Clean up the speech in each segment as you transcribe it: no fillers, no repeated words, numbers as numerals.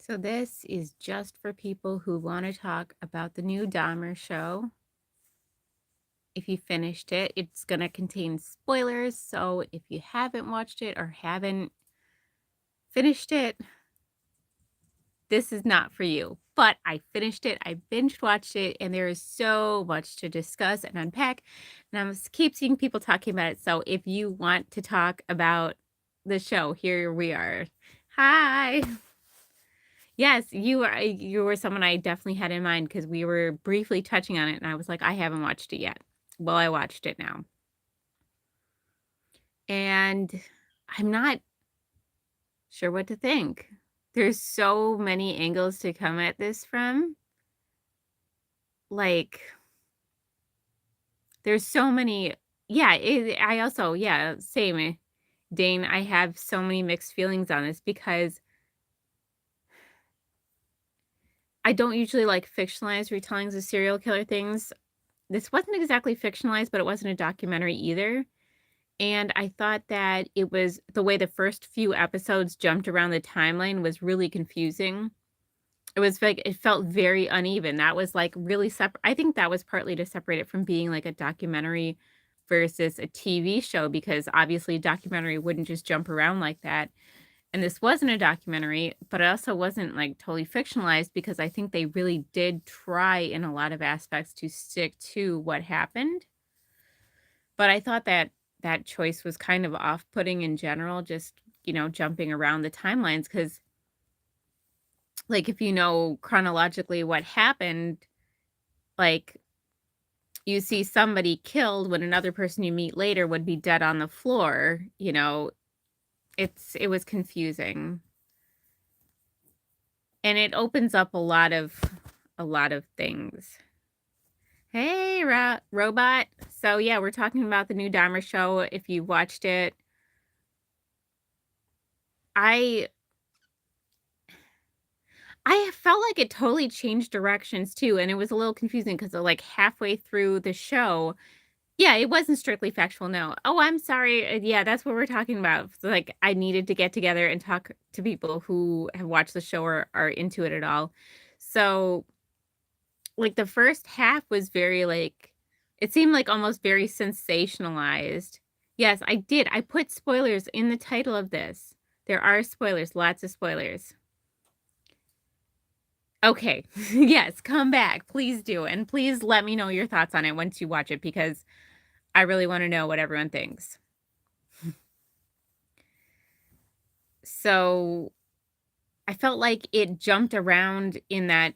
So this is just for people who want to talk about the new Dahmer show. If you finished it, it's going to contain spoilers. So if you haven't watched it or haven't finished it, this is not for you. But I finished it, I binge watched it, and there is so much to discuss and unpack. And I'm keep seeing people talking about it. So if you want to talk about the show, here we are. Hi. Yes, you were someone I definitely had in mind because we were briefly touching on it, and I was like, "I haven't watched it yet." Well, I watched it now. And I'm not sure what to think. There's so many angles to come at this from. Like, there's so many. Yeah, I also, yeah, same. Dane, I have so many mixed feelings on this because I don't usually like fictionalized retellings of serial killer things. This wasn't exactly fictionalized, but it wasn't a documentary either. And I thought that it was the way the first few episodes jumped around the timeline was really confusing. It was like it felt very uneven. That was like really separate. I think that was partly to separate it from being like a documentary versus a TV show because obviously a documentary wouldn't just jump around like that. And this wasn't a documentary, but it also wasn't like totally fictionalized because I think they really did try in a lot of aspects to stick to what happened. But I thought that that choice was kind of off-putting in general, just, jumping around the timelines. Because, like, if you know chronologically what happened, like, you see somebody killed when another person you meet later would be dead on the floor, it was confusing. And it opens up a lot of things. Hey, robot. So, yeah, we're talking about the new Dahmer show. If you watched it, I I felt like it totally changed directions too, and it was a little confusing because, like, halfway through the show yeah, it wasn't strictly factual, no. Oh, I'm sorry, yeah, that's what we're talking about. So, like, I needed to get together and talk to people who have watched the show or are into it at all. So, like, the first half was very, like it seemed like almost very sensationalized. Yes, I did. I put spoilers in the title of this. There are spoilers, lots of spoilers. Okay. Yes, come back. Please do, and please let me know your thoughts on it once you watch it because I really wanna know what everyone thinks. So, I felt like it jumped around in the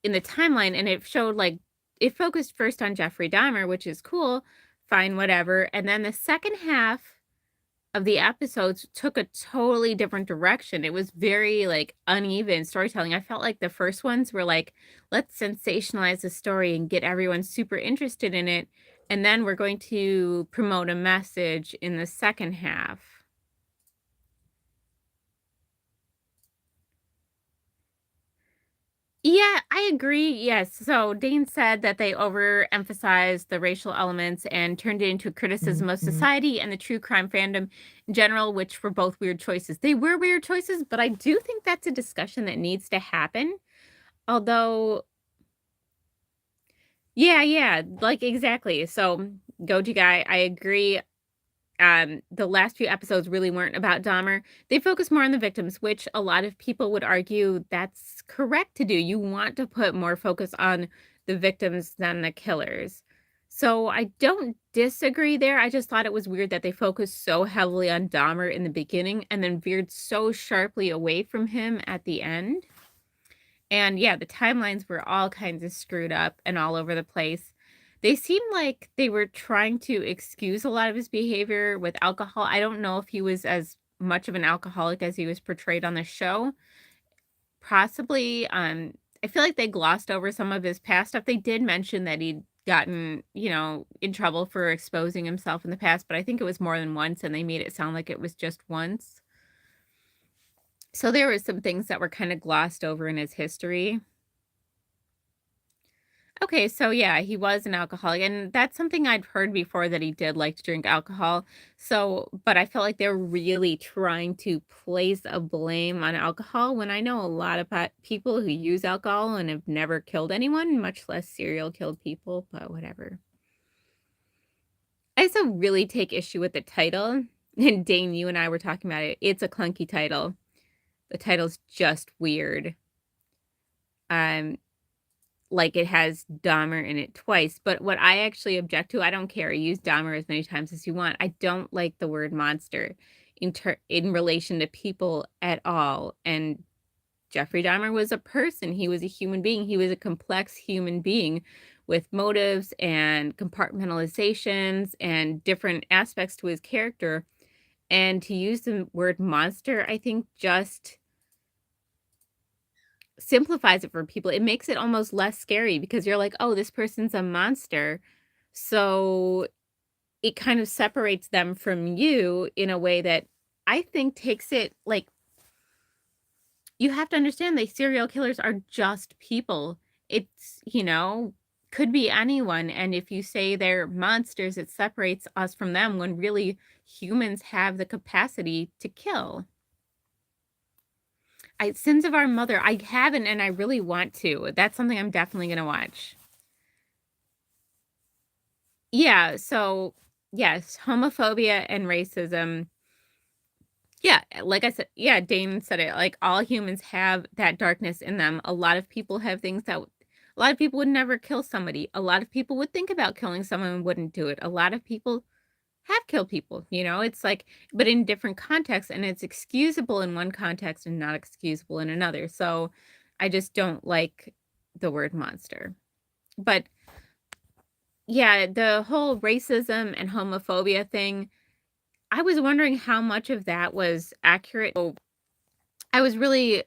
timeline, and it showed, like it focused first on Jeffrey Dahmer, which is cool, fine, whatever, and then the second half of the episodes took a totally different direction. It was very, like, uneven storytelling. I felt like the first ones were like, "Let's sensationalize the story and get everyone super interested in it, and then we're going to promote a message in the second half." Yeah, I agree, yes. So Dane said that they overemphasized the racial elements and turned it into a criticism of Mhm. society and the true crime fandom in general, which were both weird choices. They were weird choices, but I do think that's a discussion that needs to happen. Although yeah, yeah, like, exactly. So, Goji Guy, I agree. The last few episodes really weren't about Dahmer. They focus more on the victims, which a lot of people would argue that's correct to do. You want to put more focus on the victims than the killers. So I don't disagree there. I just thought it was weird that they focused so heavily on Dahmer in the beginning and then veered so sharply away from him at the end. And yeah, the timelines were all kinds of screwed up and all over the place. They seemed like they were trying to excuse a lot of his behavior with alcohol. I don't know if he was as much of an alcoholic as he was portrayed on the show. Possibly, I feel like they glossed over some of his past stuff. They did mention that he'd gotten, in trouble for exposing himself in the past, but I think it was more than once, and they made it sound like it was just once. So there were some things that were kind of glossed over in his history. Okay, so yeah, he was an alcoholic, and that's something I'd heard before that he did like to drink alcohol. So, but I felt like they're really trying to place a blame on alcohol when I know a lot of people who use alcohol and have never killed anyone, much less serial killed people, but whatever. I also really take issue with the title. And Dane, you and I were talking about it. It's a clunky title. The title's just weird. Um, Like, it has Dahmer in it twice, but what I actually object to, I don't care, use Dahmer as many times as you want. I don't like the word monster in relation to people at all, and Jeffrey Dahmer was a person, he was a human being, he was a complex human being with motives and compartmentalizations and different aspects to his character, and to use the word monster, I think just simplifies it for people. It makes it almost less scary because you're like, "Oh, this person's a monster." So, it kind of separates them from you in a way that I think takes it like, you have to understand that serial killers are just people. Could be anyone, and if you say they're monsters, it separates us from them when really humans have the capacity to kill. Sins of Our Mother, I haven't and I really want to. That's something I'm definitely gonna watch. Yeah, so, yes, homophobia and racism. Yeah, like I said, yeah, Dane said it, like, all humans have that darkness in them. A lot of people have things that a lot of people would never kill somebody. A lot of people would think about killing someone and wouldn't do it. A lot of people have killed people, it's like, but in different contexts, and it's excusable in one context and not excusable in another. So, I just don't like the word monster. But yeah, the whole racism and homophobia thing, I was wondering how much of that was accurate. I was really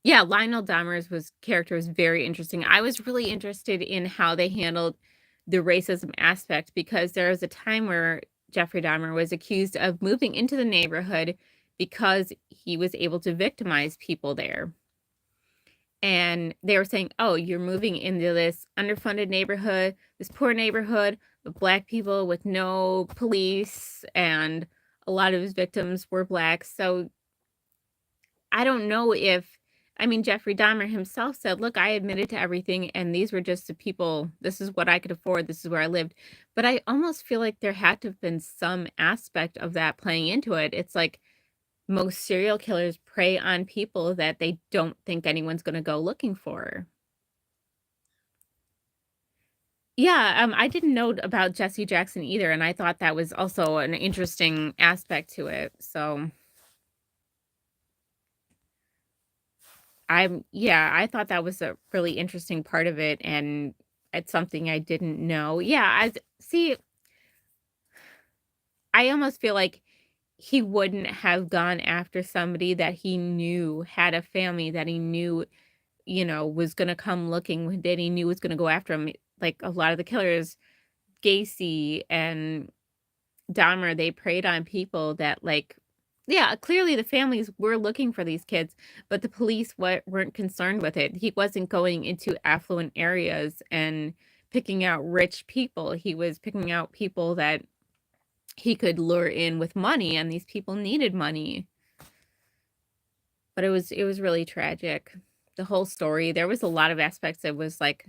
yeah, Lionel Dahmer's character was very interesting. I was really interested in how they handled the racism aspect because there was a time where Jeffrey Dahmer was accused of moving into the neighborhood because he was able to victimize people there. And they were saying, "Oh, you're moving into this underfunded neighborhood, this poor neighborhood with black people with no police, and a lot of his victims were black." So I don't know if I mean, Jeffrey Dahmer himself said, "Look, I admitted to everything, and these were just the people. This is what I could afford. This is where I lived." But I almost feel like there had to have been some aspect of that playing into it. It's like most serial killers prey on people that they don't think anyone's gonna go looking for. Yeah, I didn't know about Jesse Jackson either, and I thought that was also an interesting aspect to it. So, yeah, I thought that was a really interesting part of it, and it's something I didn't know. Yeah, I almost feel like he wouldn't have gone after somebody that he knew had a family, that he knew, was gonna come looking, that he knew was gonna go after him. Like a lot of the killers, Gacy and Dahmer, they preyed on people that, like, yeah, clearly the families were looking for these kids, but the police weren't concerned with it. He wasn't going into affluent areas and picking out rich people. He was picking out people that he could lure in with money, and these people needed money. But it was really tragic. The whole story, there was a lot of aspects that was, like,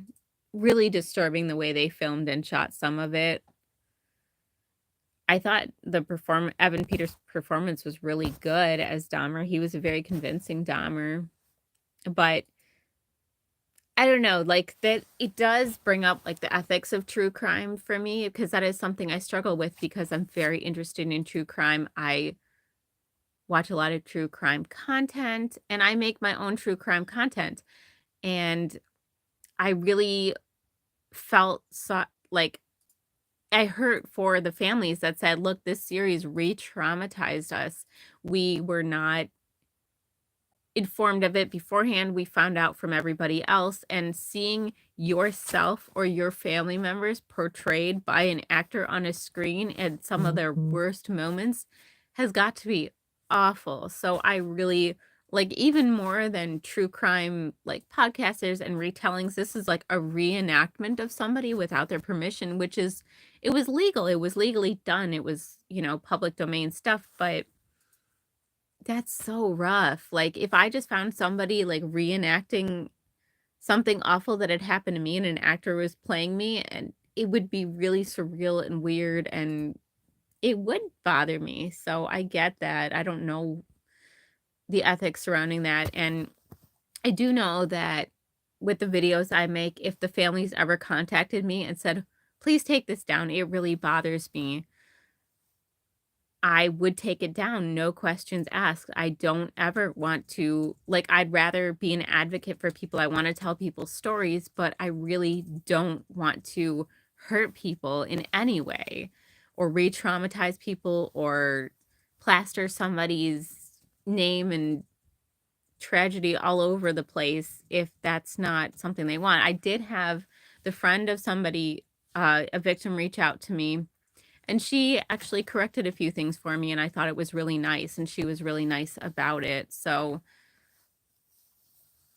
really disturbing the way they filmed and shot some of it. I thought the perform Evan Peters' performance was really good as Dahmer. He was a very convincing Dahmer, but I don't know, like, that it does bring up, like, the ethics of true crime for me because that is something I struggle with because I'm very interested in true crime. I watch a lot of true crime content, and I make my own true crime content, and I really felt like I hurt for the families that said, "Look, this series re-traumatized us. We were not informed of it beforehand. We found out from everybody else, and seeing yourself or your family members portrayed by an actor on a screen at some of their worst moments has got to be awful." So I really Like, even more than true crime, like, podcasters and retellings, this is like a reenactment of somebody without their permission, which is it was legal, it was legally done, it was, public domain stuff, but that's so rough. Like, if I just found somebody, like, reenacting something awful that had happened to me and an actor was playing me, and it would be really surreal and weird, and it would bother me, so I get that. I don't know the ethics surrounding that, and I do know that with the videos I make, if the families ever contacted me and said, "Please take this down, it really bothers me," I would take it down, no questions asked. I don't ever want to like, I'd rather be an advocate for people. I wanna tell people stories, but I really don't want to hurt people in any way or re-traumatize people or plaster somebody's name and tragedy all over the place if that's not something they want. I did have the friend of somebody, a victim reach out to me, and she actually corrected a few things for me, and I thought it was really nice, and she was really nice about it. So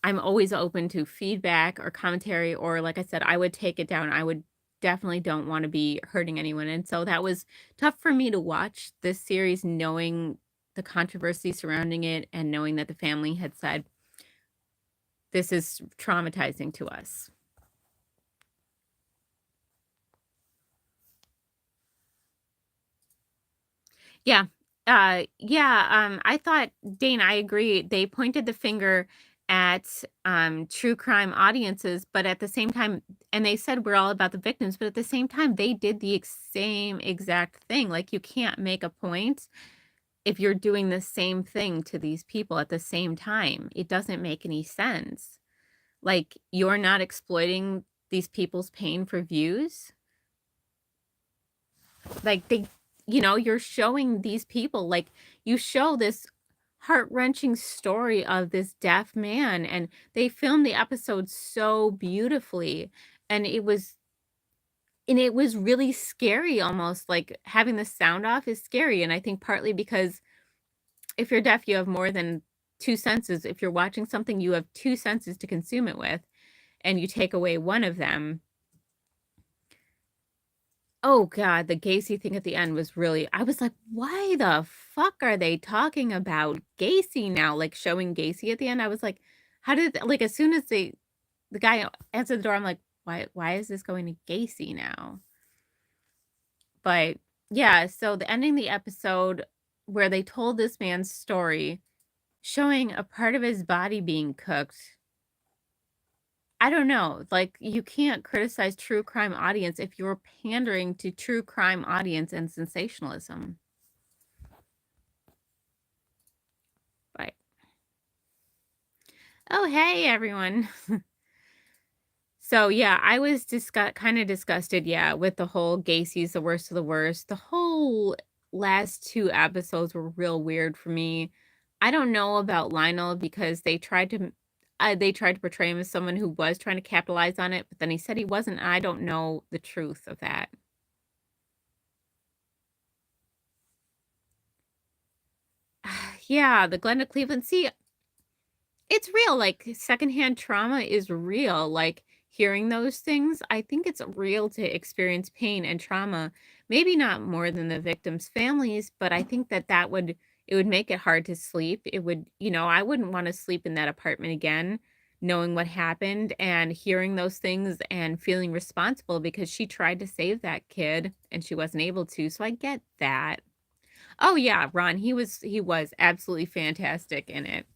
I'm always open to feedback or commentary, or like I said, I would take it down. I would definitely don't want to be hurting anyone. And so that was tough for me to watch this series, knowing the controversy surrounding it and knowing that the family had said, this is traumatizing to us. Yeah. I thought, Dane, I agree. They pointed the finger at true crime audiences, but at the same time, and they said we're all about the victims, but at the same time, they did the same exact thing. Like, you can't make a point if you're doing the same thing to these people at the same time. It doesn't make any sense. Like, you're not exploiting these people's pain for views. Like, you're showing these people, like, you show this heart-wrenching story of this deaf man, and they filmed the episode so beautifully, and it was really scary almost, like, having the sound off is scary, and I think partly because if you're deaf, you have more than 2 senses. If you're watching something, you have 2 senses to consume it with, and you take away one of them. Oh god, the Gacy thing at the end was really I was like, "Why the fuck are they talking about Gacy now?" Like, showing Gacy at the end, I was like, "How did" like, as soon as the guy answered the door, I'm like, "Why is this going to Gacy now?" But, yeah, so the ending the episode where they told this man's story, showing a part of his body being cooked, I don't know, like, you can't criticize true crime audience if you're pandering to true crime audience and sensationalism. Right. Oh, hey, everyone. So, yeah, I was kinda disgusted, yeah, with the whole Gacy's the worst of the worst. The whole last 2 episodes were real weird for me. I don't know about Lionel because they tried to portray him as someone who was trying to capitalize on it, but then he said he wasn't, I don't know the truth of that. Yeah, the Glenda Cleveland see, it's real, like, secondhand trauma is real, like, hearing those things, I think it's real to experience pain and trauma, maybe not more than the victims' families, but I think that it would make it hard to sleep, it would I wouldn't wanna sleep in that apartment again, knowing what happened and hearing those things and feeling responsible because she tried to save that kid and she wasn't able to, so I get that. Oh, yeah, Ron, he was absolutely fantastic in it.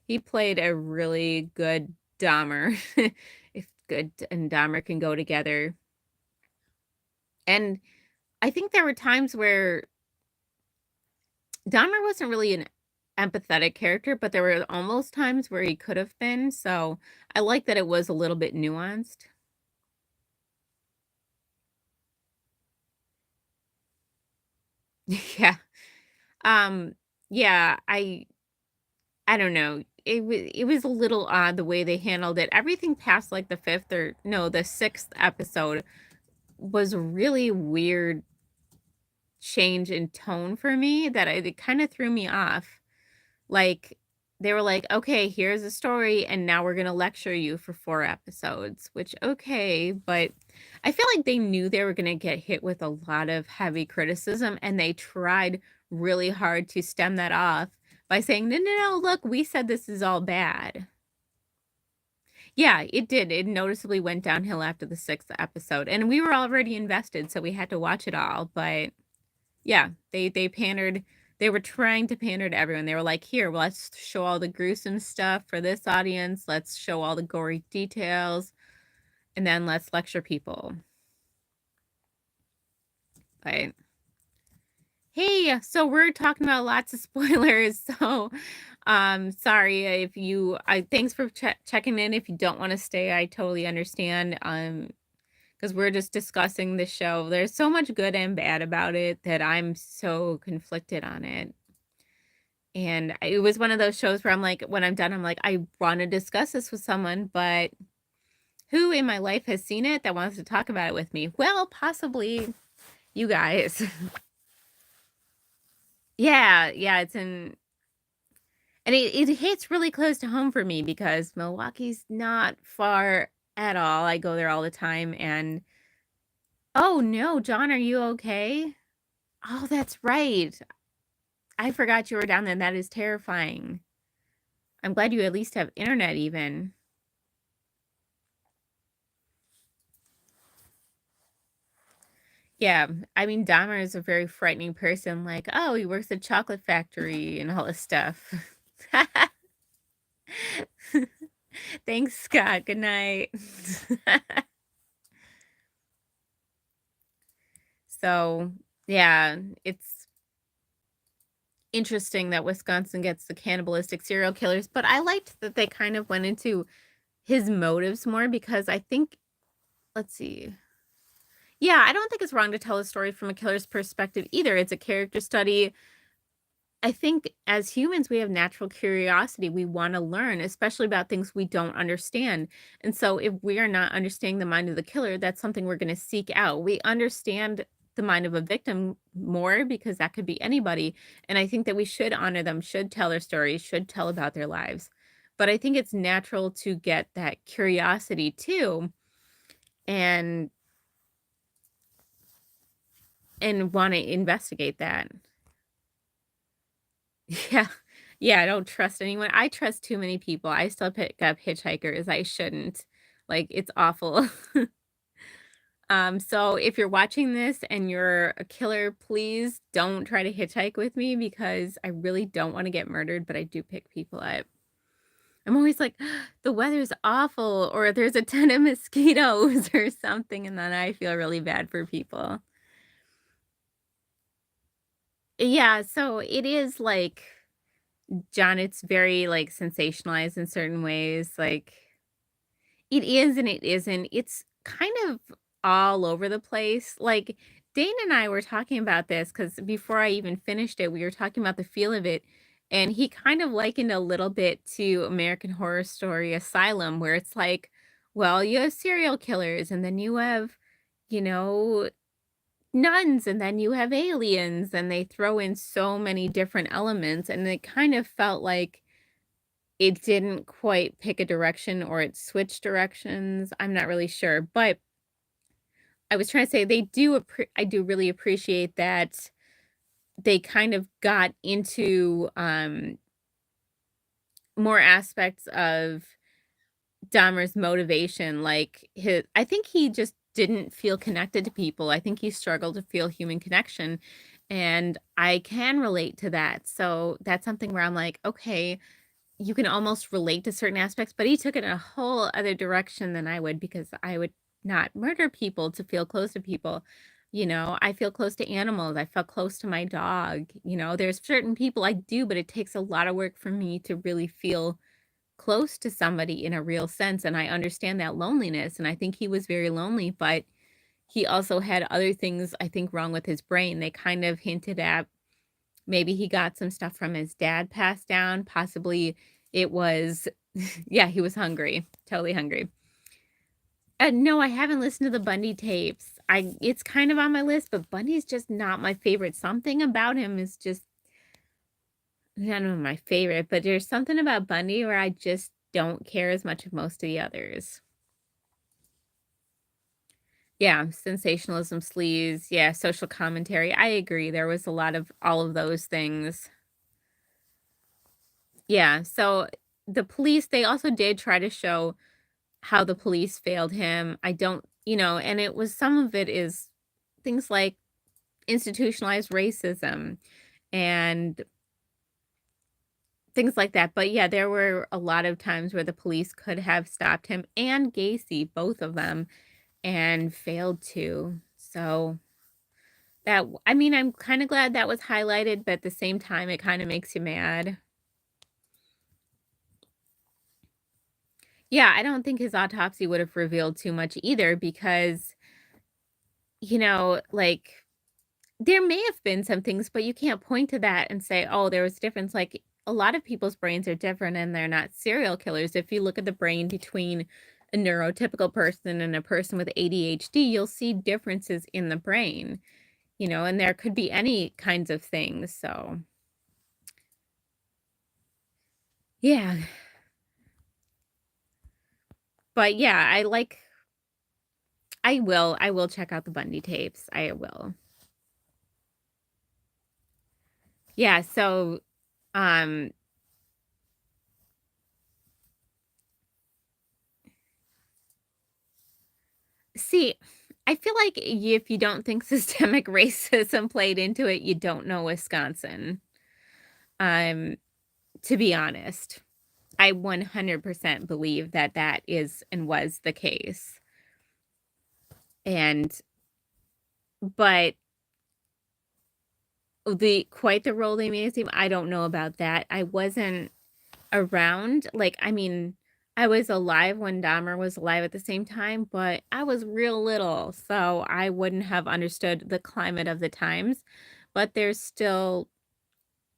He played a really good Dahmer, if good and Dahmer can go together. And I think there were times where Dahmer wasn't really an empathetic character, but there were almost times where he could have been, so I like that it was a little bit nuanced. Yeah. Um, yeah, I don't know. It was a little odd the way they handled it. Everything past, like, the 5th or no, the 6th episode was really weird change in tone for me that it kinda threw me off. Like, they were like, "Okay, here's a story, and now we're gonna lecture you for 4 episodes," which, okay, but I feel like they knew they were gonna get hit with a lot of heavy criticism, and they tried really hard to stem that off by saying, "No, no, no, look, we said this is all bad." Yeah, it did. It noticeably went downhill after the 6th episode, and we were already invested, so we had to watch it all, but yeah, they pandered they were trying to pander to everyone. They were like, "Here, well, let's show all the gruesome stuff for this audience, let's show all the gory details, and then let's lecture people." But, hey, so we're talking about lots of spoilers, so, sorry if you thanks for checking in. If you don't wanna stay, I totally understand, because 'cause we're just discussing the show. There's so much good and bad about it that I'm so conflicted on it. And it was one of those shows where I'm like, when I'm done, I'm like, I want to discuss this with someone, but who in my life has seen it that wants to talk about it with me? Well, possibly you guys. Yeah, yeah, it's in, and it hits really close to home for me because Milwaukee's not far at all. I go there all the time, and oh no, John, are you okay? Oh, that's right. I forgot you were down there. That is terrifying. I'm glad you at least have internet even. Yeah, I mean, Dahmer is a very frightening person, like, "Oh, he works at a chocolate factory," and all this stuff. Thanks, Scott, good night. So, yeah, it's interesting that Wisconsin gets the cannibalistic serial killers, but I liked that they kind of went into his motives more because I think, let's see. Yeah, I don't think it's wrong to tell a story from a killer's perspective either. It's a character study. I think as humans, we have natural curiosity. We want to learn, especially about things we don't understand. And so, if we are not understanding the mind of the killer, that's something we're going to seek out. We understand the mind of a victim more because that could be anybody. And I think that we should honor them, should tell their stories, should tell about their lives. But I think it's natural to get that curiosity too, and want to investigate that. Yeah. Yeah, I don't trust anyone. I trust too many people. I still pick up hitchhikers. I shouldn't. Like, it's awful. So if you're watching this and you're a killer, please don't try to hitchhike with me because I really don't want to get murdered, but I do pick people up. I'm always like, the weather's awful, or there's a ton of mosquitoes or something, and then I feel really bad for people. Yeah, so it is like John, it's very, like, sensationalized in certain ways, like, it is and it isn't. It's kind of all over the place, like, Dane and I were talking about this because before I even finished it, we were talking about the feel of it, and he kind of likened a little bit to American Horror Story Asylum, where it's like, well, you have serial killers, and then you have, you know, nuns, and then you have aliens, and they throw in so many different elements, and it kind of felt like it didn't quite pick a direction or it switched directions. I'm not really sure, but I was trying to say I do really appreciate that they kind of got into, more aspects of Dahmer's motivation, like, his I think he just didn't feel connected to people. I think he struggled to feel human connection, and I can relate to that. So, that's something where I'm like, "Okay, you can almost relate to certain aspects," but he took it in a whole other direction than I would because I would not murder people to feel close to people. I feel close to animals. I felt close to my dog. There's certain people I do, but it takes a lot of work for me to really feel close to somebody in a real sense. And I understand that loneliness. And I think he was very lonely, but he also had other things I think wrong with his brain. They kind of hinted at maybe he got some stuff from his dad passed down. Possibly it was, yeah, he was hungry, totally hungry. No, I haven't listened to the Bundy tapes. It's kind of on my list, but Bundy's just not my favorite. Something about him is just, None of my favorite, but there's something about Bundy where I just don't care as much as most of the others. Yeah, sensationalism, sleaze, yeah, social commentary. I agree. There was a lot of all of those things. Yeah, so the police, they also did try to show how the police failed him. I don't, and it was some of it is things like institutionalized racism and things like that. But yeah, there were a lot of times where the police could have stopped him and Gacy, both of them, and failed to. So I mean, I'm kind of glad that was highlighted, but at the same time, it kind of makes you mad. Yeah, I don't think his autopsy would have revealed too much either because, like, there may have been some things, but you can't point to that and say, "Oh, there was a difference." Like, a lot of people's brains are different and they're not serial killers. If you look at the brain between a neurotypical person and a person with ADHD, you'll see differences in the brain, and there could be any kinds of things. So, yeah. But yeah, I will check out the Bundy tapes. I will. Yeah, so, um, see, I feel like if you don't think systemic racism played into it, you don't know Wisconsin. Um, to be honest, I 100% believe that that is and was the case. And but the role they made it seem, I don't know about that. I wasn't around, like, I mean, I was alive when Dahmer was alive at the same time, but I was real little, so I wouldn't have understood the climate of the times, but there's still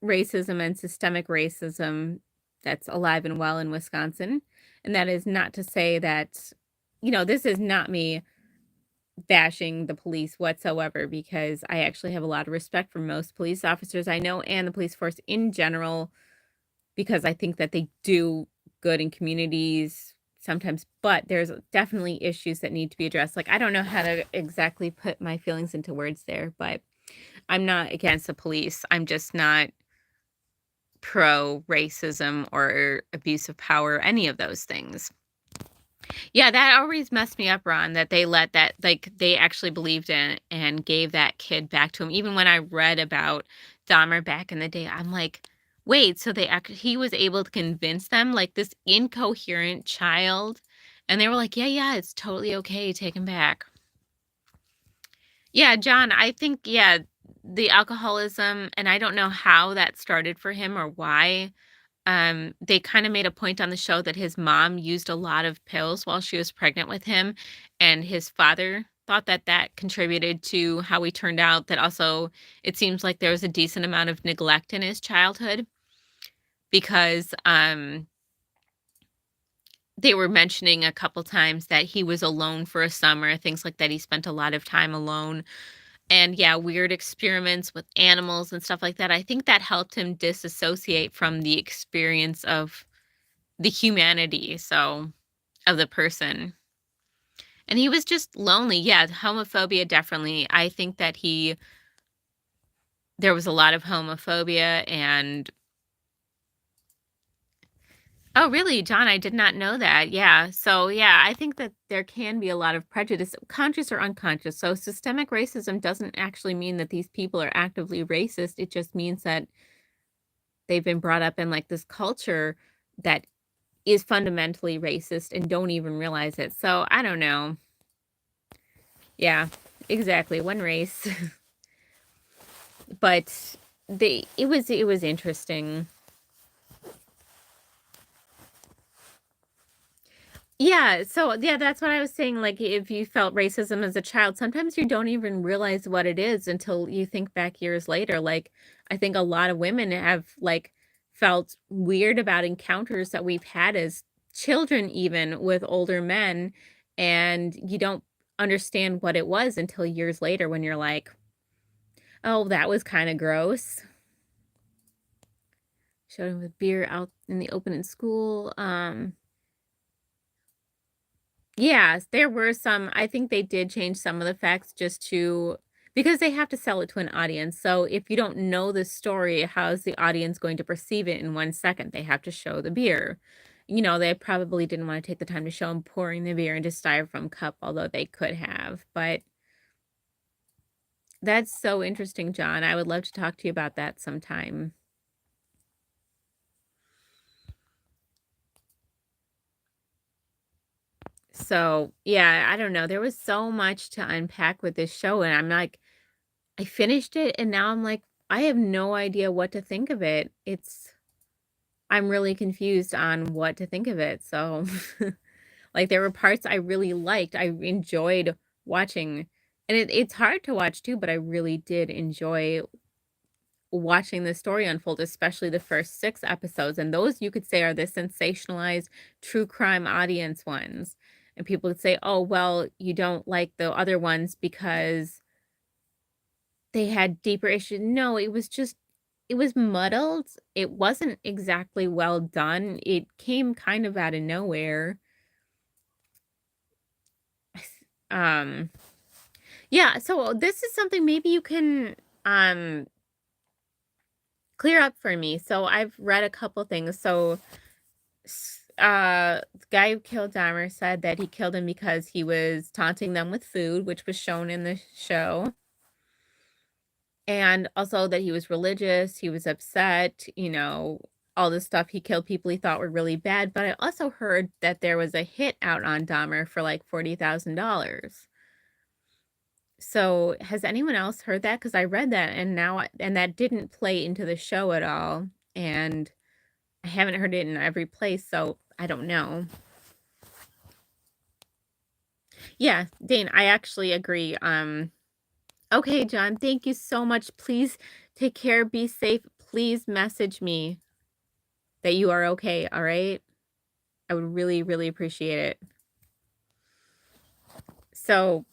racism and systemic racism that's alive and well in Wisconsin, and that is not to say that this is not me bashing the police whatsoever because I actually have a lot of respect for most police officers I know and the police force in general because I think that they do good in communities sometimes, but there's definitely issues that need to be addressed. Like, I don't know how to exactly put my feelings into words there, but I'm not against the police. I'm just not pro racism or abuse of power, any of those things. Yeah, that always messed me up, Ron, that they let that, like, they actually believed in it and gave that kid back to him. Even when I read about Dahmer back in the day, I'm like, wait, so he was able to convince them, like, this incoherent child, and they were like, yeah, yeah, it's totally okay, take him back. Yeah, John, I think, yeah, the alcoholism, and I don't know how that started for him or why. They kinda made a point on the show that his mom used a lot of pills while she was pregnant with him, and his father thought that that contributed to how he turned out, that also it seems like there was a decent amount of neglect in his childhood because, they were mentioning a couple times that he was alone for a summer, things like that, he spent a lot of time alone, and yeah, weird experiments with animals and stuff like that. I think that helped him disassociate from the experience of the humanity, so of the person. And he was just lonely. Yeah, homophobia definitely. I think that there was a lot of homophobia and oh, really, John? I did not know that. Yeah. So, yeah, I think that there can be a lot of prejudice, conscious or unconscious. So, systemic racism doesn't actually mean that these people are actively racist. It just means that they've been brought up in like this culture that is fundamentally racist and don't even realize it. So, I don't know. Yeah, exactly. One race. But it was interesting. Yeah, so yeah, that's what I was saying, like, if you felt racism as a child, sometimes you don't even realize what it is until you think back years later, like, I think a lot of women have, like, felt weird about encounters that we've had as children even with older men, and you don't understand what it was until years later when you're like, "Oh, that was kinda gross." Showed him with beer out in the open in school. Yes, there were some I think they did change some of the facts just to because they have to sell it to an audience. So if you don't know the story, how's the audience going to perceive it in 1 second? They have to show the beer. They probably didn't wanna take the time to show him pouring the beer into styrofoam cup, although they could have. But that's so interesting, John. I would love to talk to you about that sometime. So, yeah, I don't know. There was so much to unpack with this show, and I'm like, I finished it, and now I'm like, I have no idea what to think of it. I'm really confused on what to think of it. So, like, there were parts I really liked. I enjoyed watching, and it's hard to watch too, but I really did enjoy watching the story unfold, especially the first 6 episodes, and those you could say are the sensationalized true crime audience ones. And people would say, "Oh, well, you don't like the other ones because they had deeper issues." No, it was muddled. It wasn't exactly well done. It came kind of out of nowhere. Um, yeah, so this is something maybe you can, clear up for me. So I've read a couple things. So the guy who killed Dahmer said that he killed him because he was taunting them with food, which was shown in the show, and also that he was religious, he was upset, all this stuff. He killed people he thought were really bad. But I also heard that there was a hit out on Dahmer for like $40,000. So has anyone else heard that? Because I read that and and that didn't play into the show at all. And I haven't heard it in every place, so I don't know. Yeah, Dane, I actually agree. Okay, John, thank you so much. Please take care, be safe. Please message me that you are okay, all right? I would really, really appreciate it. So,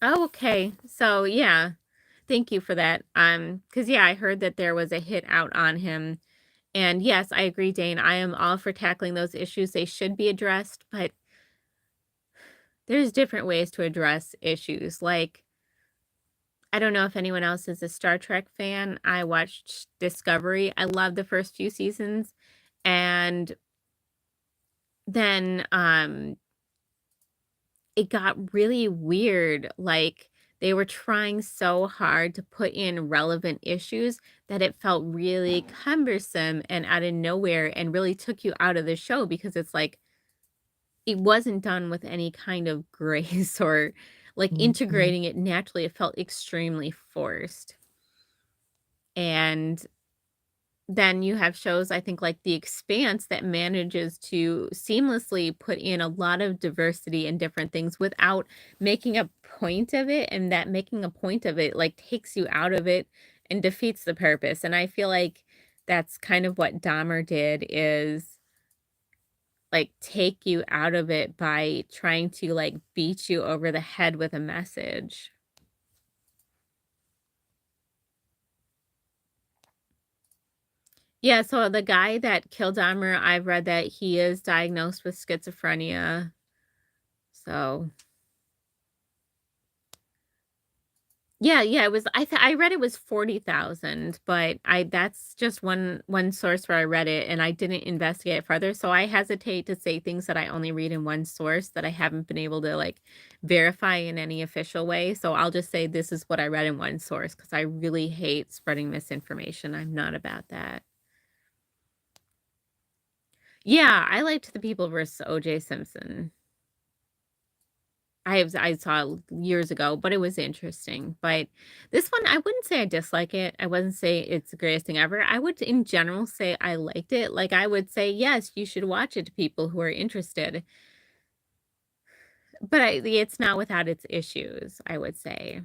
oh, okay. So, yeah, thank you for that. Because yeah, I heard that there was a hit out on him. And yes, I agree, Dane. I am all for tackling those issues. They should be addressed, but there's different ways to address issues. Like, I don't know if anyone else is a Star Trek fan. I watched Discovery. I loved the first few seasons. And then it got really weird. Like they were trying so hard to put in relevant issues that it felt really cumbersome and out of nowhere and really took you out of the show because it's like it wasn't done with any kind of grace or like Mhm. integrating it naturally. It felt extremely forced. And then you have shows, I think, like The Expanse that manages to seamlessly put in a lot of diversity and different things without making a point of it, and that making a point of it, like, takes you out of it and defeats the purpose, and I feel like that's kind of what Dahmer did is, like, take you out of it by trying to, like, beat you over the head with a message. Yeah, so the guy that killed Dahmer, I've read that he is diagnosed with schizophrenia. So, yeah, yeah, it was I read it was 40,000, but I that's just one source where I read it and I didn't investigate further. So I hesitate to say things that I only read in one source that I haven't been able to like verify in any official way. So I'll just say this is what I read in one source because I really hate spreading misinformation. I'm not about that. Yeah, I liked The People versus O.J. Simpson. I saw years ago, but it was interesting. But this one, I wouldn't say I dislike it. I wouldn't say it's the greatest thing ever. I would, in general, say I liked it. Like I would say, yes, you should watch it to people who are interested. But it's not without its issues. I would say.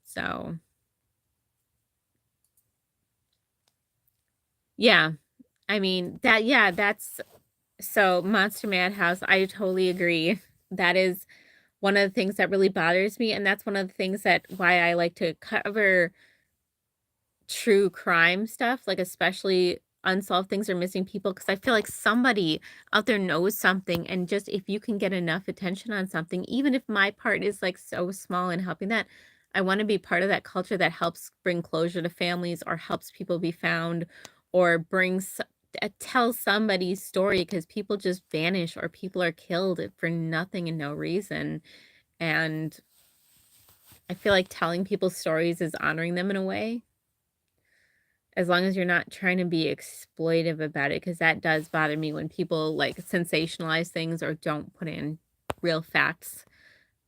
So yeah, I mean that. Yeah, that's so Monster Madhouse. I totally agree. That is one of the things that really bothers me, and that's one of the things that why I like to cover true crime stuff, like, especially unsolved things or missing people, because I feel like somebody out there knows something, and just if you can get enough attention on something, even if my part is, like, so small in helping that, I wanna be part of that culture that helps bring closure to families or helps people be found or brings tell somebody's story, because people just vanish or people are killed for nothing and no reason, and I feel like telling people's stories is honoring them in a way. As long as you're not trying to be exploitive about it, because that does bother me when people, like, sensationalize things or don't put in real facts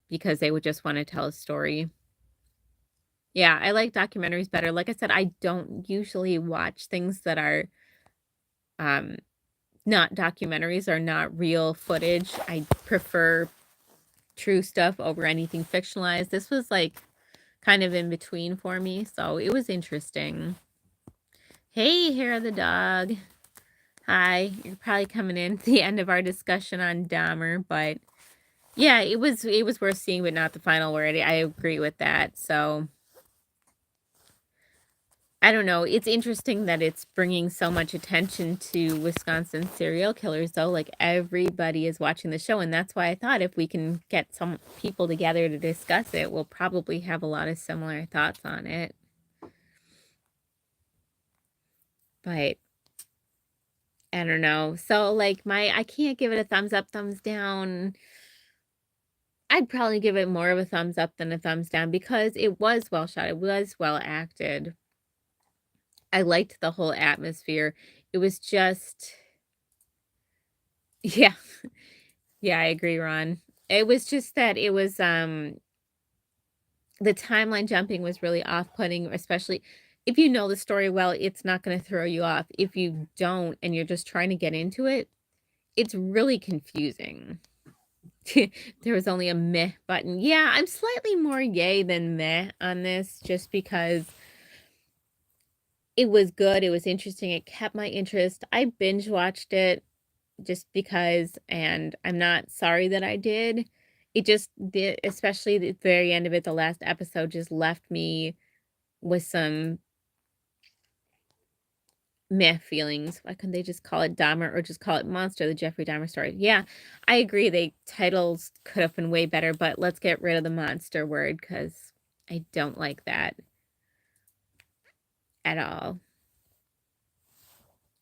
because they would just wanna tell a story. Yeah, I like documentaries better. Like I said, I don't usually watch things that are, um, not documentaries or not real footage. I prefer true stuff over anything fictionalized. This was, like, kind of in between for me, so it was interesting. Hey, Hair of the dog. Hi, you're probably coming in at the end of our discussion on Dahmer, but yeah, it was worth seeing, but not the final word. I agree with that. So I don't know. It's interesting that it's bringing so much attention to Wisconsin serial killers, though. Like everybody is watching the show, and that's why I thought if we can get some people together to discuss it, we'll probably have a lot of similar thoughts on it. But I don't know. So like I can't give it a thumbs up, thumbs down. I'd probably give it more of a thumbs up than a thumbs down because it was well shot, it was well acted. I liked the whole atmosphere. It was just yeah. Yeah, I agree, Ron. It was just that it was, the timeline jumping was really off-putting, especially if you know the story well, it's not gonna throw you off. If you don't and you're just trying to get into it, it's really confusing. There was only a meh button. Yeah, I'm slightly more yay than meh on this just because it was good, it was interesting, it kept my interest. I binge watched it just because, and I'm not sorry that I did. It just did, especially the very end of it, the last episode just left me with some meh feelings. Why couldn't they just call it Dahmer or just call it Monster, the Jeffrey Dahmer story? Yeah, I agree. They titles could have been way better, but let's get rid of the monster word because I don't like that at all.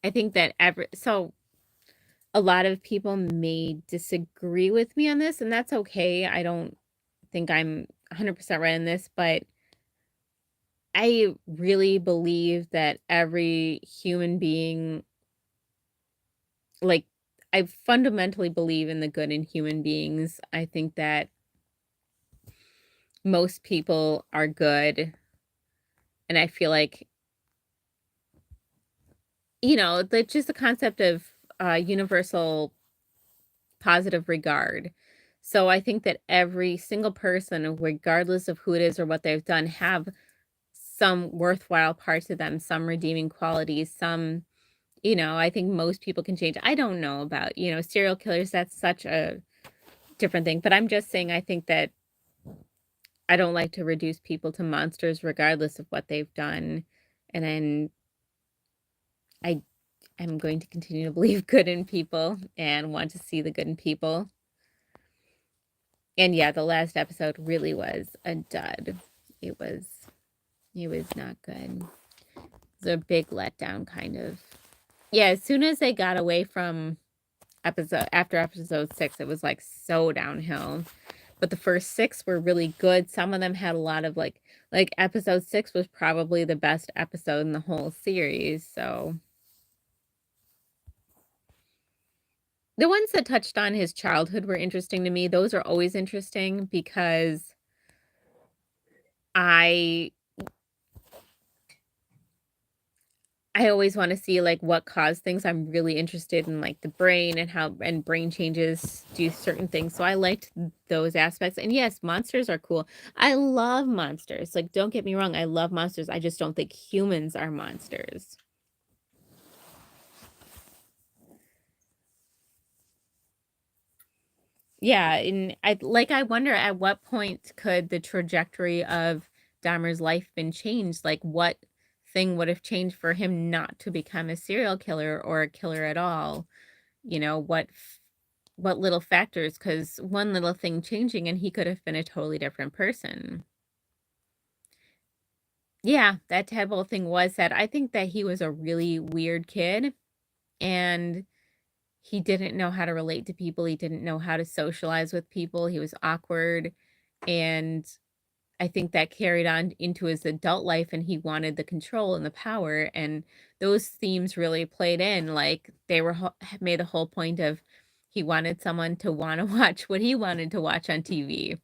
I think that a lot of people may disagree with me on this, and that's okay. I don't think I'm 100% right in this, but I really believe that every human being, like, I fundamentally believe in the good in human beings. I think that most people are good, and I feel like, just the concept of universal positive regard. So I think that every single person, regardless of who it is or what they've done, have some worthwhile parts of them, some redeeming qualities, some, I think most people can change. I don't know about, serial killers. That's such a different thing. But I'm just saying, I think that I don't like to reduce people to monsters regardless of what they've done. And then I am going to continue to believe good in people and want to see the good in people. And yeah, the last episode really was a dud. It was it was not good. It was a big letdown kind of. Yeah, as soon as they got away from after episode 6, it was like so downhill. But the first 6 were really good. Some of them had a lot of like episode 6 was probably the best episode in the whole series. So the ones that touched on his childhood were interesting to me. Those are always interesting because I I always wanna see, like, what caused things. I'm really interested in, like, the brain and how and brain changes do certain things, so I liked those aspects, and yes, monsters are cool. I love monsters, like, don't get me wrong, I love monsters, I just don't think humans are monsters. Yeah, and I wonder at what point could the trajectory of Dahmer's life been changed? Like, what thing would have changed for him not to become a serial killer or a killer at all? You know, what little factors? Because one little thing changing and he could have been a totally different person. Yeah, that tadpole thing was sad. I think that he was a really weird kid, and he didn't know how to relate to people, he didn't know how to socialize with people, he was awkward, and I think that carried on into his adult life, and he wanted the control and the power, and those themes really played in, like, they were made the whole point of he wanted someone to wanna watch what he wanted to watch on TV,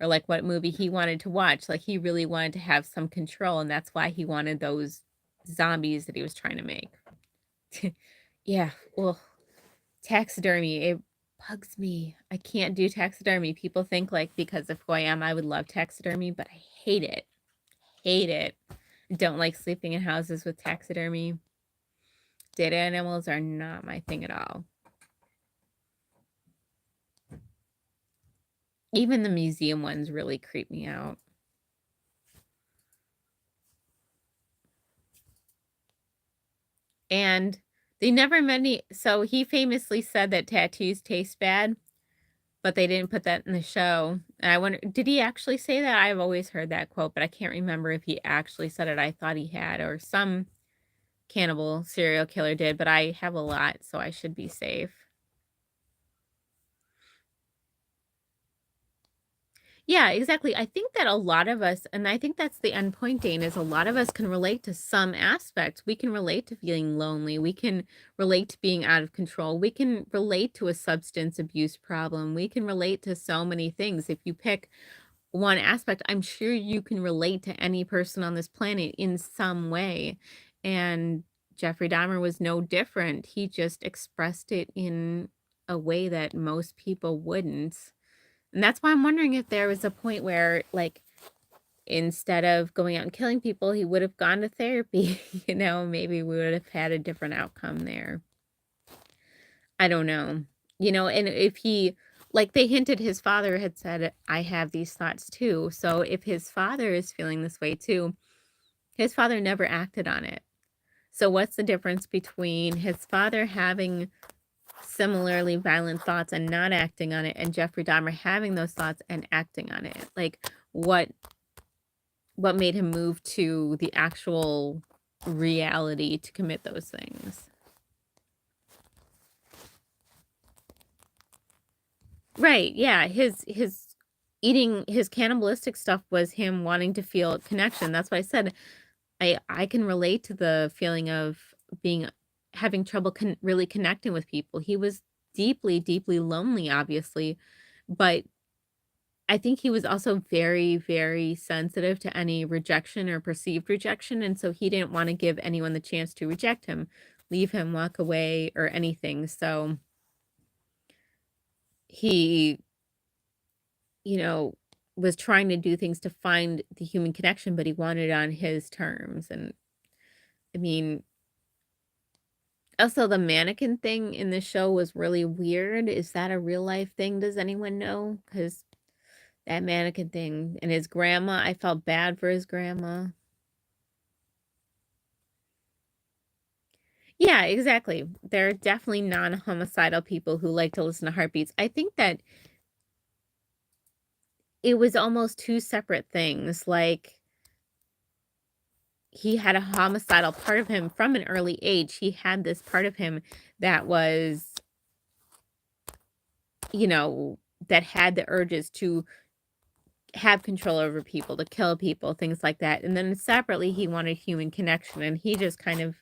or, like, what movie he wanted to watch, like, he really wanted to have some control, and that's why he wanted those zombies that he was trying to make. Yeah, well, taxidermy, it bugs me. I can't do taxidermy. People think, like, because of who I am, I would love taxidermy, but I hate it. Hate it. Don't like sleeping in houses with taxidermy. Dead animals are not my thing at all. Even the museum ones really creep me out. And they never meant any so he famously said that tattoos taste bad, but they didn't put that in the show. And I wonder, did he actually say that? I've always heard that quote, but I can't remember if he actually said it. I thought he had, or some cannibal serial killer did, but I have a lot, so I should be safe. Yeah, exactly. I think that a lot of us, and I think that's the end point, Dane, is a lot of us can relate to some aspects. We can relate to feeling lonely. We can relate to being out of control. We can relate to a substance abuse problem. We can relate to so many things. If you pick one aspect, I'm sure you can relate to any person on this planet in some way. And Jeffrey Dahmer was no different. He just expressed it in a way that most people wouldn't. And that's why I'm wondering if there was a point where, like, instead of going out and killing people, he would have gone to therapy. Maybe we would have had a different outcome there. I don't know. And if he, like they hinted, his father had said, I have these thoughts too. So if his father is feeling this way too, his father never acted on it. So what's the difference between his father having similarly violent thoughts and not acting on it, and Jeffrey Dahmer having those thoughts and acting on it? Like, what made him move to the actual reality to commit those things? Right, yeah, his eating his cannibalistic stuff was him wanting to feel connection. That's why I said I can relate to the feeling of being having trouble really connecting with people. He was deeply, deeply lonely, obviously, but I think he was also very, very sensitive to any rejection or perceived rejection, and so he didn't wanna give anyone the chance to reject him, leave him, walk away, or anything. So he, you know, was trying to do things to find the human connection, but he wanted it on his terms. And I mean, also the mannequin thing in the show was really weird. Is that a real life thing? Does anyone know? Because that mannequin thing and his grandma, I felt bad for his grandma. Yeah, exactly. There are definitely non-homicidal people who like to listen to heartbeats. I think that it was almost two separate things. Like, he had a homicidal part of him from an early age. He had this part of him that was, you know, that had the urges to have control over people, to kill people, things like that. And then separately, he wanted human connection, and he just kind of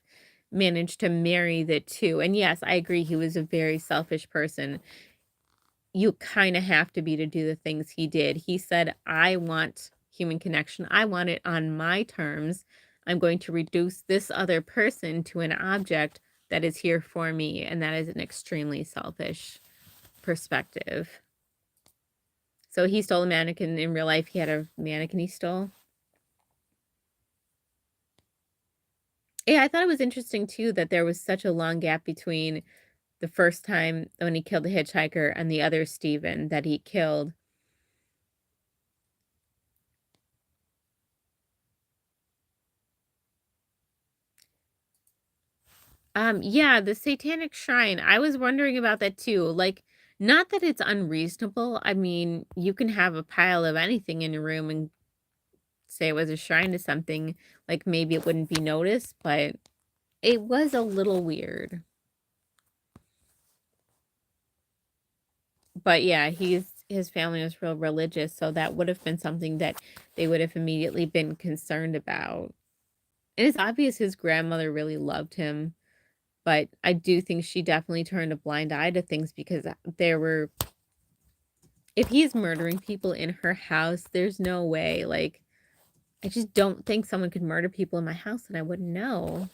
managed to marry the two. And yes, I agree, he was a very selfish person. You kinda have to be to do the things he did. He said, "I want human connection. I want it on my terms. I'm going to reduce this other person to an object that is here for me," and that is an extremely selfish perspective. So he stole a mannequin in real life, he had a mannequin he stole. Yeah, I thought it was interesting too that there was such a long gap between the first time when he killed the hitchhiker and the other Steven that he killed. Yeah, the Satanic Shrine, I was wondering about that too, like, not that it's unreasonable, I mean, you can have a pile of anything in your room and say it was a shrine to something, like, maybe it wouldn't be noticed, but it was a little weird. But yeah, his family was real religious, so that would have been something that they would have immediately been concerned about. And it's obvious his grandmother really loved him, but I do think she definitely turned a blind eye to things because there were if he's murdering people in her house, there's no way, like, I just don't think someone could murder people in my house and I wouldn't know.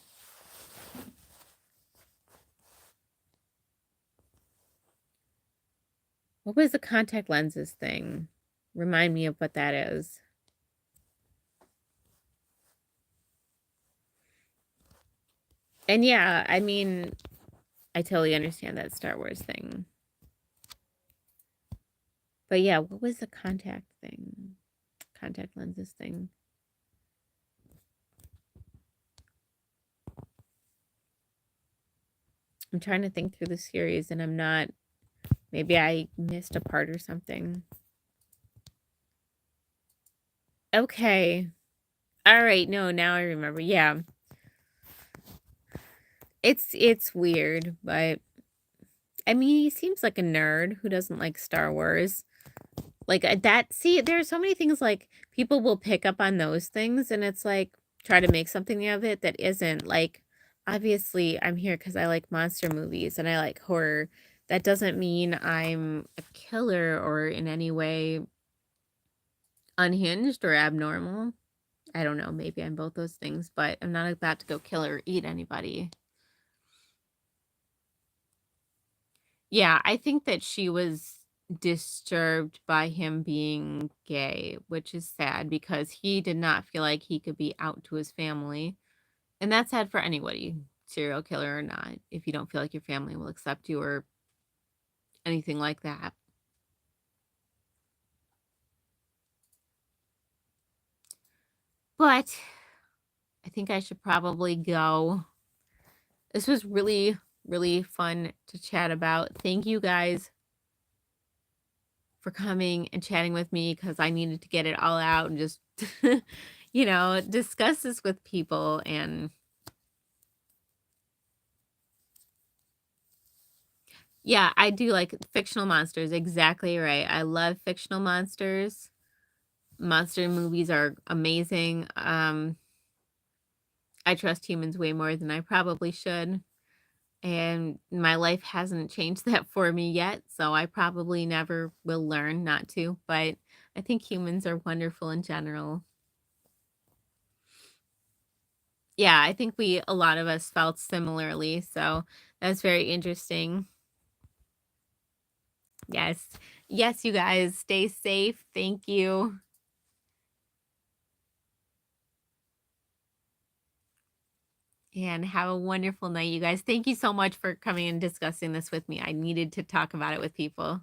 What was the contact lenses thing? Remind me of what that is. And yeah, I mean, I totally understand that Star Wars thing. But yeah, what was the contact thing? Contact lenses thing. I'm trying to think through the series and I'm not. Maybe I missed a part or something. Okay. All right. No, now I remember. Yeah. It's weird, but I mean, he seems like a nerd who doesn't like Star Wars. Like that see, there are so many things like people will pick up on those things and it's like try to make something of it that isn't like obviously I'm here cuz I like monster movies and I like horror. That doesn't mean I'm a killer or in any way unhinged or abnormal. I don't know, maybe I'm both those things, but I'm not about to go kill or eat anybody. Yeah, I think that she was disturbed by him being gay, which is sad because he did not feel like he could be out to his family. And that's sad for anybody, serial killer or not, if you don't feel like your family will accept you or anything like that. But I think I should probably go. This was really, really fun to chat about. Thank you guys for coming and chatting with me because I needed to get it all out and just, discuss this with people. And yeah, I do like fictional monsters. Exactly right. I love fictional monsters. Monster movies are amazing. I trust humans way more than I probably should. And my life hasn't changed that for me yet. So I probably never will learn not to. But I think humans are wonderful in general. Yeah, I think a lot of us felt similarly, so that's very interesting. Yes. Yes, you guys, stay safe. Thank you, and have a wonderful night, you guys. Thank you so much for coming and discussing this with me. I needed to talk about it with people.